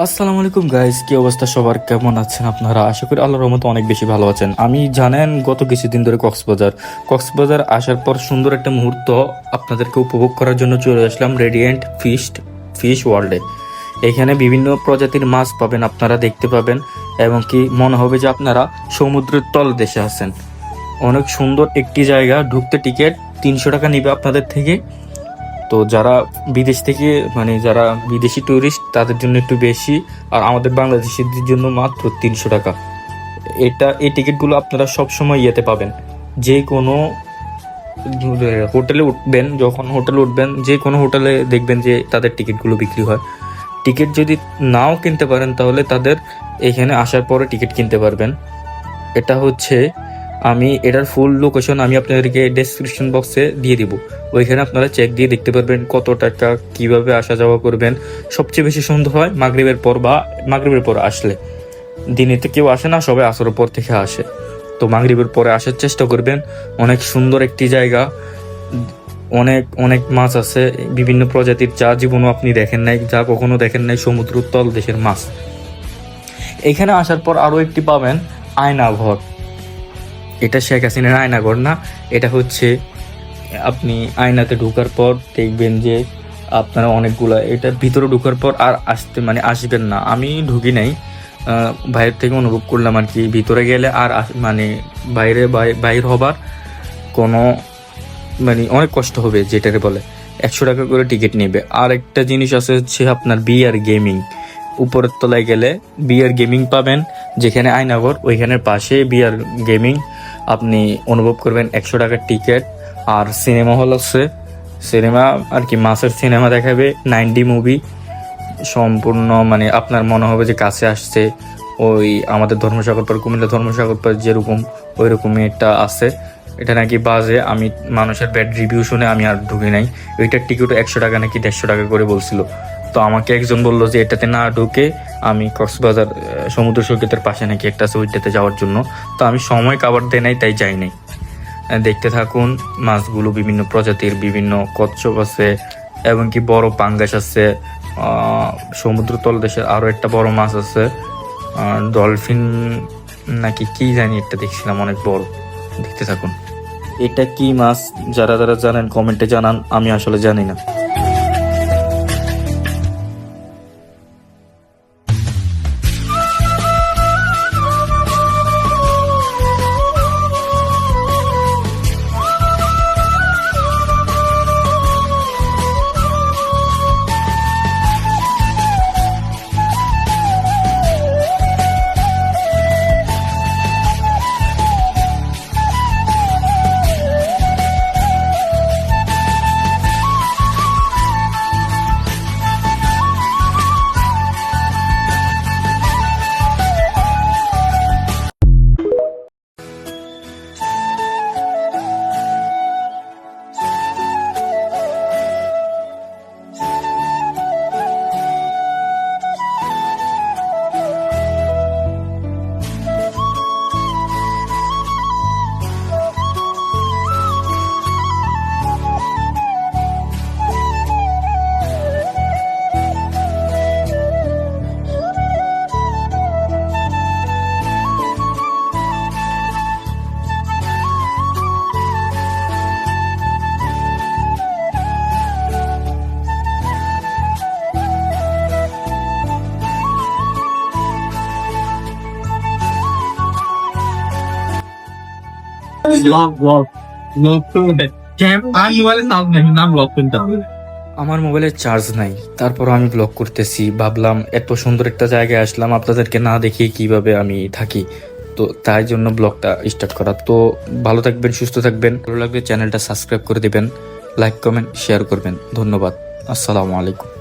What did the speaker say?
আসসালামু আলাইকুম গাইস, কি অবস্থা সবার? কেমন আছেন আপনারা? আশা করি আল্লাহর রহমতে অনেক বেশি ভালো আছেন। আমি জানেন গত কিছুদিন ধরে কক্সবাজার আসার পর সুন্দর একটা মুহূর্ত আপনাদেরকে উপভোগ করার জন্য চলে আসলাম রেডিয়েন্ট ফিশ ওয়ার্ল্ডে। এখানে বিভিন্ন প্রজাতির মাছ পাবেন, আপনারা দেখতে পাবেন এবং কি মনে হবে যে আপনারা সমুদ্রের তল দেশে আছেন। অনেক সুন্দর একটি জায়গা, ঢুকতে টিকিট 300 টাকা নিবে আপনাদের থেকে। তো যারা বিদেশ থেকে যারা বিদেশি ট্যুরিস্ট তাদের জন্য একটু বেশি, আর আমাদের বাংলাদেশিদের জন্য মাত্র 300 টাকা। এই টিকিটগুলো আপনারা সবসময় ইয়েতে পাবেন, যে কোনো হোটেলে উঠবেন, যখন হোটেলে উঠবেন যে কোনো হোটেলে দেখবেন যে তাদের টিকিটগুলো বিক্রি হয়। টিকিট যদি নাও কিনতে পারেন তাহলে তাদের এখানে আসার পরে টিকিট কিনতে পারবেন। এটা হচ্ছে, আমি এটার ফুল লোকেশন আমি আপনাদেরকে ডেসক্রিপশন বক্সে দিয়ে দিব। ওইখানে আপনারা চেক দিয়ে দেখতে পারবেন কত টাকা, কিভাবে আসা যাওয়া করবেন। সবচেয়ে বেশি সুন্দর হয় মাগরিবের পর আসলে। দিনেতে কেউ আসে না, সবাই আসরের পর থেকে আসে। তো মাগরিবের পরে আসার চেষ্টা করবেন। অনেক সুন্দর একটি জায়গা, অনেক অনেক মাছ আছে বিভিন্ন প্রজাতির, যা জীবনও আপনি দেখেন নাই, যা কখনো দেখেন নাই, সমুদ্র তল দেশের মাছ। এখানে আসার পর আরও একটি পাবেন, আয়নাঘর। এটা শেখ হাসিনার আয়নাঘর না, এটা হচ্ছে আপনি আয়নাতে ঢোকার পর দেখবেন যে আপনারা অনেকগুলা, এটা ভিতরে ঢোকার পর আর আসবেন না। আমি ঢুকি নাই, বাইরে থেকে অনুভব করলাম আর কি। ভিতরে গেলে আর বাইরে হবার কোনো অনেক কষ্ট হবে, যেটাকে বলে 100 টাকা করে টিকিট নেবে। আর একটা জিনিস আছে হচ্ছে আপনার বিআর গেমিং। উপরের তলায় গেলে বিআর গেমিং পাবেন, যেখানে আয়নাঘর ওইখানের পাশে বিআর গেমিং আপনি অনুভব করবেন। 100 টাকার টিকিট। আর সিনেমা হল আছে, সিনেমা আর কি মাসের সিনেমা দেখাবে, 9D মুভি সম্পূর্ণ, আপনার মনে হবে যে কাছে আসছে। ওই আমাদের কুমিল্লা ধর্মসাগর পার যেরকম ওই রকমই একটা আছে। এটা নাকি বাজে, আমি মানুষের ব্যাড রিভিউ শুনে আমি আর ঢুকি নাই। ওইটার টিকিটও 100 টাকা নাকি 150 টাকা করে বলছিল। তো আমাকে একজন বললো যে এটাতে না ঢুকে আমি কক্সবাজার সমুদ্র সৈকতের পাশে নাকি একটা আছে ওইটাতে যাওয়ার জন্য। তো আমি সময় কাভার দেয় নাই, তাই যাই নাই। দেখতে থাকুন মাছগুলো, বিভিন্ন প্রজাতির, বিভিন্ন কচ্ছপ আছে এবং কি বড় পাঙ্গাস আছে। সমুদ্র তল দেশের আরও একটা বড় মাছ আছে, ডলফিন নাকি কি জানি একটা দেখছিলাম, অনেক বড়। দেখতে থাকুন। এটা কি মাছ, যারা যারা জানেন কমেন্টে জানান, আমি আসলে জানি না। আমার মোবাইলে চার্জ নাই, তারপর আমি ব্লগ করতেছি। ভাবলাম এত সুন্দর একটা জায়গায় আসলাম, আপনাদেরকে না দেখিয়ে কিভাবে আমি থাকি। তো তাই জন্য ব্লগটা স্টার্ট করা। তো ভালো থাকবেন, সুস্থ থাকবেন। ভালো লাগলে চ্যানেলটা সাবস্ক্রাইব করে দিবেন, লাইক কমেন্ট শেয়ার করবেন। ধন্যবাদ। আসসালামু আলাইকুম।